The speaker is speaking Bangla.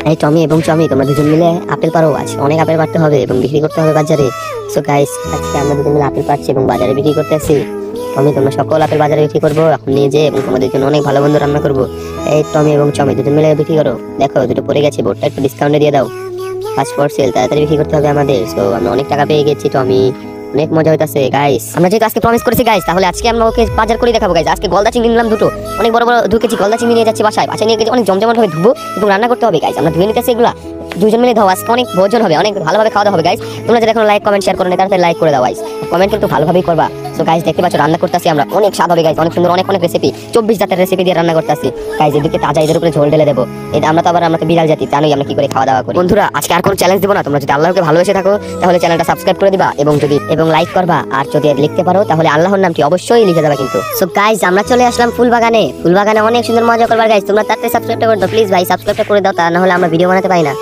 এই টমি এবং চমি তোমরা দুজন মিলে আপেল পারো, আজকে অনেক আপেল পারতে হবে এবং বিক্রি করতে হবে বাজারে। সো গাইস আজকে আমরা দুজন মিলে আপেল পারছি এবং বাজারে বিক্রি করতে আসি। টমি তোমরা সকল আপেল বাজারে বিক্রি করবো এখন নিয়ে যেয়ে, এবং তোমাদের জন্য অনেক ভালো বন্ধু রান্না করবো। এই টমি এবং চমি দুজন মিলে বিক্রি করো। দেখো দুটো পড়ে গেছে, বোর্ডটা একটু ডিসকাউন্টে দিয়ে দাও, ফার্স্ট ফর সেল, তাড়াতাড়ি বিক্রি করতে হবে আমাদের। সো আমরা অনেক টাকা পেয়ে গেছি টমি, অনেক মজা হইতাছে গাইস। আমরা যেহেতু আজকে প্রমিস করেছি গাইস, তাহলে আজকে আমরা ওকে বাজার করে দেখাবো গাইস। আজকে গলদা চিংড়ি নিলাম দুটো, অনেক বড় বড় 2 কেজি গলদা চিংড়ি নিয়ে যাচ্ছি বাসায় নিয়ে গেছি, অনেক জমজমাট ভাবে ধুবো এবং রান্না করতে হবে গাইস। আমরা ধুয়ে নিতেছি এগুলা, দুজন মিলে দাও, আজকে অনেক ভোজন হবে, অনেক ভালোভাবে খাওয়া দাওয়া হবে গাইস। তোমরা যদি এখন লাইক কমেন্ট শেয়ার করো না, তাহলে লাইক করে দাও গাইস, কমেন্ট কিন্তু ভালোভাবেই করবা। সো গাইস দেখতে পাচ্ছ রান্না করতেছি আমরা, অনেক স্বাদ হবে গাইস, অনেক সুন্দর, অনেক রেসিপি, 24 জাতের রেসিপি দিয়ে রান্না করতেছি গাইস। এদিকে তাজা এদের উপরে ঝোল ঢেলে দেবো। এটা আমরা তো বিড়াল জাতি, জানোই আমরা কি করে খাওয়া দাওয়া করি। বন্ধুরা আজকে আর কোনো চ্যালেঞ্জ দেবো না, তোমরা যদি আল্লাহকে ভালোবেসে থাকো তাহলে চ্যানেলটা সাবস্ক্রাইব করে দিবা এবং লাইক করবা, আর যদি লিখতে পারো তাহলে আল্লাহর নামটি অবশ্যই লিখে যাবে কিন্তু। সো গাইস আমরা চলে আসলাম ফুলবাগানে অনেক সুন্দর মজা করবার গাইস। তোমরা তাড়াতাড়ি সাবস্ক্রাইব করে দাও প্লিজ ভাই, সাবস্ক্রাইব করে দাও, তা না হলে আমরা ভিডিও বানাতে পারি না।